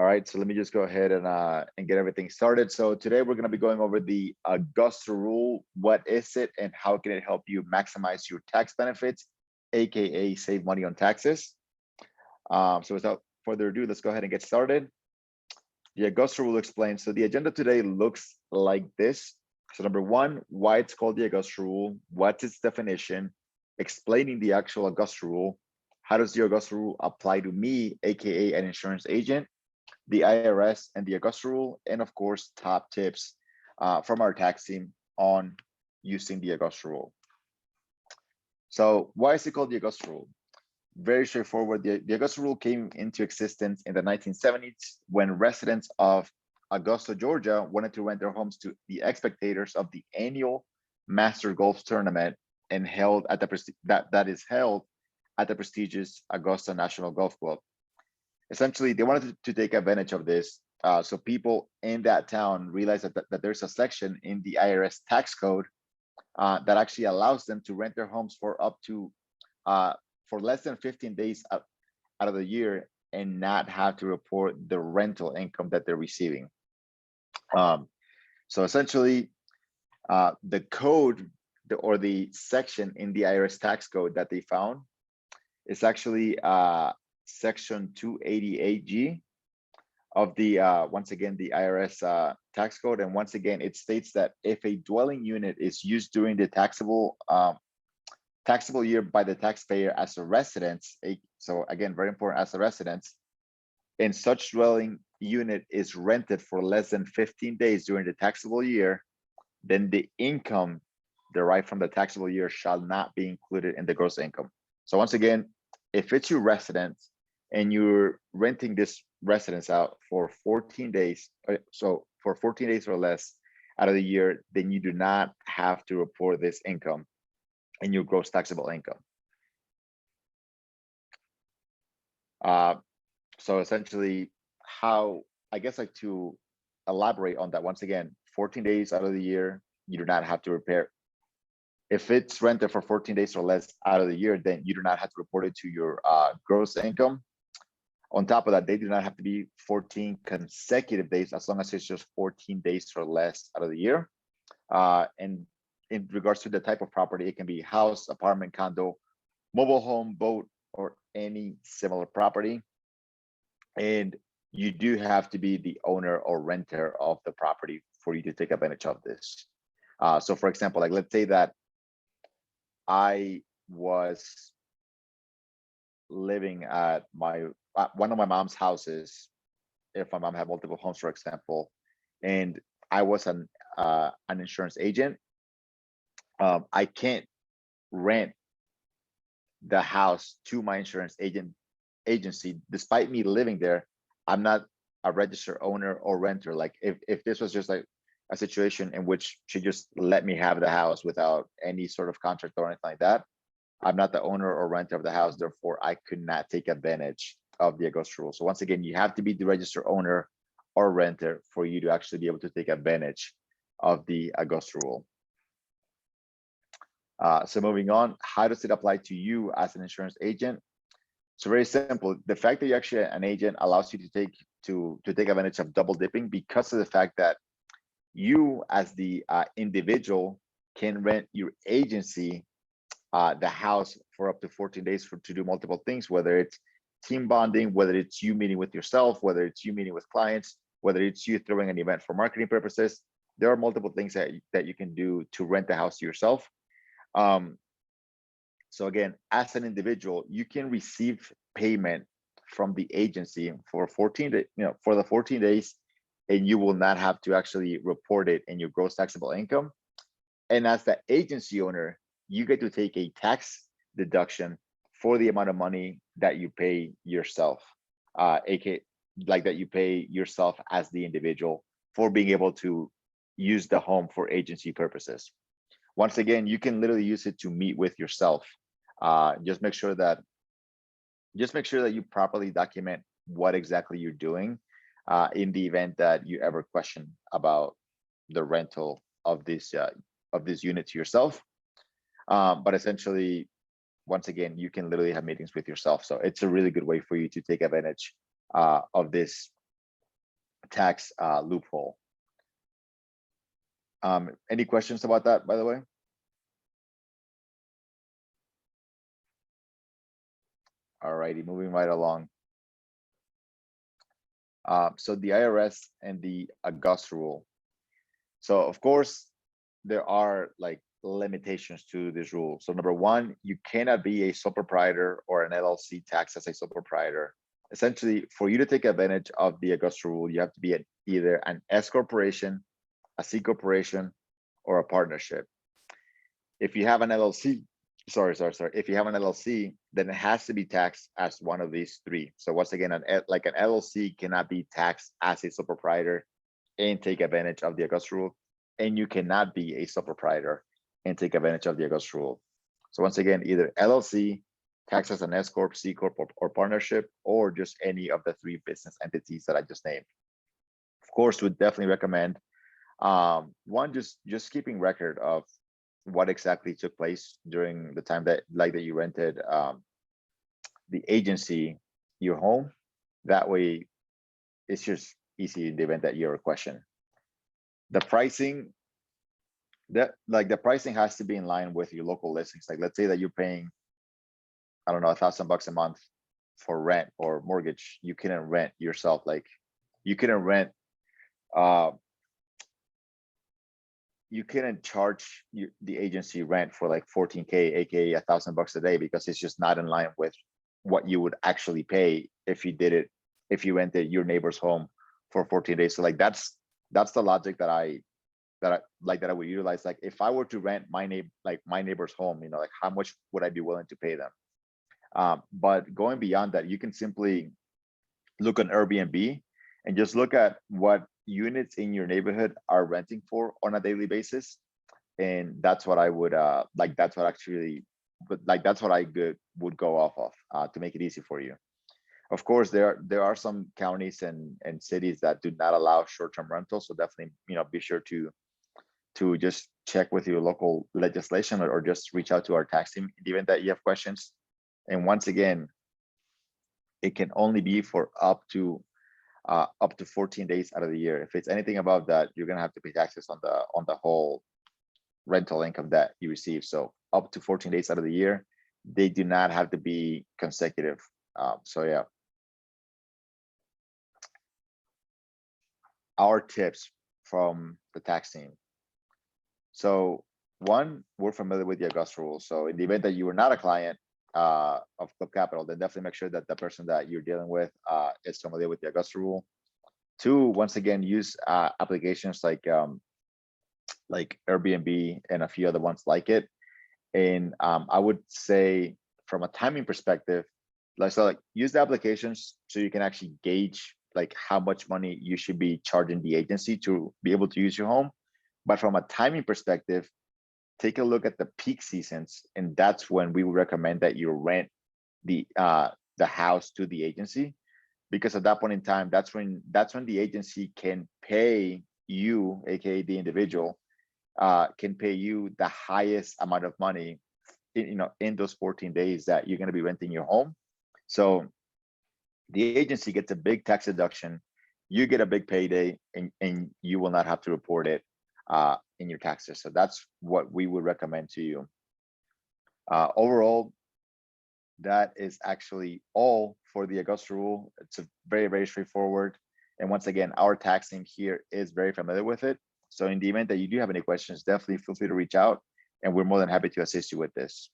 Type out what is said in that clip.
All right, so let me just go ahead and get everything started. So today we're going to be going over the Augusta Rule. What is it, and how can it help you maximize your tax benefits, aka save money on taxes? So without further ado, let's go ahead and get started. The Augusta Rule explains. So the agenda today looks like this. So number one, why it's called the Augusta Rule, what's its definition, explaining the actual Augusta Rule, how does the Augusta Rule apply to me, aka an insurance agent, the IRS, and the Augusta Rule, and of course, top tips from our tax team on using the Augusta Rule. So why is it called the Augusta Rule? Very straightforward. The Augusta Rule came into existence in the 1970s when residents of Augusta, Georgia wanted to rent their homes to the spectators of the annual Master Golf Tournament and held at that is held at the prestigious Augusta National Golf Club. Essentially, they wanted to take advantage of this. So people in that town realized that there's a section in the IRS tax code that actually allows them to rent their homes for up to for less than 15 days out of the year and not have to report the rental income that they're receiving. So essentially, the code or the section in the IRS tax code that they found is actually section 288G of the once again the IRS tax code, and once again it states that if a dwelling unit is used during the taxable year by the taxpayer as a residence, so again very important, as a residence, and such dwelling unit is rented for less than 15 days during the taxable year, then the income derived from the taxable year shall not be included in the gross income. So once again, if it's your residence and you're renting this residence out for 14 days, so for 14 days or less out of the year, then you do not have to report this income in your gross taxable income. So essentially, how, I guess, like to elaborate on that once again, 14 days out of the year, you do not have to repair. If it's rented for 14 days or less out of the year, then you do not have to report it to your gross income. On top of that, they do not have to be 14 consecutive days, as long as it's just 14 days or less out of the year. And in regards to the type of property, it can be house, apartment, condo, mobile home, boat, or any similar property. And you do have to be the owner or renter of the property for you to take advantage of this. So for example, like let's say that I was living at one of my mom's houses, if my mom had multiple homes, for example, and I was an insurance agent. I can't rent the house to my insurance agency, despite me living there. I'm not a registered owner or renter. Like if this was just like a situation in which she just let me have the house without any sort of contract or anything like that, I'm not the owner or renter of the house. Therefore, I could not take advantage of the Augusta Rule. So once again, you have to be the registered owner or renter for you to actually be able to take advantage of the Augusta Rule. So moving on, how does it apply to you as an insurance agent? So very simple. The fact that you're actually an agent allows you to take advantage of double dipping, because of the fact that you as the individual can rent your agency the house for up to 14 days to do multiple things, whether it's team bonding, whether it's you meeting with yourself, whether it's you meeting with clients, whether it's you throwing an event for marketing purposes. There are multiple things that you can do to rent the house to yourself. So again, as an individual, you can receive payment from the agency for 14 days, for the 14 days, and you will not have to actually report it in your gross taxable income. And as the agency owner, you get to take a tax deduction for the amount of money that you pay yourself, aka like that you pay yourself as the individual for being able to use the home for agency purposes. Once again, you can literally use it to meet with yourself. Just make sure that you properly document what exactly you're doing in the event that you ever question about the rental of this unit to yourself. But essentially, once again, you can literally have meetings with yourself. So it's a really good way for you to take advantage of this tax loophole. Any questions about that, by the way? All righty, moving right along. So the IRS and the Augusta Rule. So of course, there are like limitations to this rule. So number one, you cannot be a sole proprietor or an LLC taxed as a sole proprietor. Essentially, for you to take advantage of the Augusta Rule, you have to be either an S corporation, a C corporation, or a partnership. If you have an LLC, if you have an LLC, then it has to be taxed as one of these three. So once again, an LLC cannot be taxed as a sole proprietor and take advantage of the Augusta Rule, and you cannot be a sole proprietor and take advantage of the Augusta Rule. So once again, either LLC, tax as an S corp, C corp, or partnership, or just any of the three business entities that I just named. Of course, would definitely recommend one, just keeping record of what exactly took place during the time that you rented the agency your home. That way it's just easy in the event that you're a question. The pricing, the pricing has to be in line with your local listings. Like let's say that you're paying, I don't know, $1,000 a month for rent or mortgage. You couldn't rent yourself. Like you couldn't rent you couldn't charge the agency rent for like 14K, aka $1,000 a day, because it's just not in line with what you would actually pay if you did it, if you rented your neighbor's home for 14 days. So like that's the logic that I would utilize. Like if I were to rent my neighbor's home, like how much would I be willing to pay them? But going beyond that, you can simply look on Airbnb and just look at what units in your neighborhood are renting for on a daily basis. And that's what I would that's what I would go off of to make it easy for you. Of course, there are some counties and cities that do not allow short-term rentals. So definitely, be sure to just check with your local legislation or just reach out to our tax team in the event that you have questions. And once again, it can only be for up to 14 days out of the year. If it's anything above that, you're gonna have to pay taxes on the whole rental income that you receive. So up to 14 days out of the year, they do not have to be consecutive. So yeah. Our tips from the tax team. So one, we're familiar with the Augusta Rule. So in the event that you are not a client of Club Capital, then definitely make sure that the person that you're dealing with is familiar with the Augusta Rule. Two, once again, use applications like Airbnb and a few other ones like it. And I would say from a timing perspective, use the applications so you can actually gauge like how much money you should be charging the agency to be able to use your home. But from a timing perspective, take a look at the peak seasons, and that's when we would recommend that you rent the house to the agency, because at that point in time, that's when the agency can pay you, aka the individual, can pay you the highest amount of money in those 14 days that you're going to be renting your home. So the agency gets a big tax deduction, you get a big payday, and you will not have to report it in your taxes. So that's what we would recommend to you. Overall, that is actually all for the Augusta Rule. It's a very, very straightforward. And once again, our tax team here is very familiar with it. So in the event that you do have any questions, definitely feel free to reach out, and we're more than happy to assist you with this.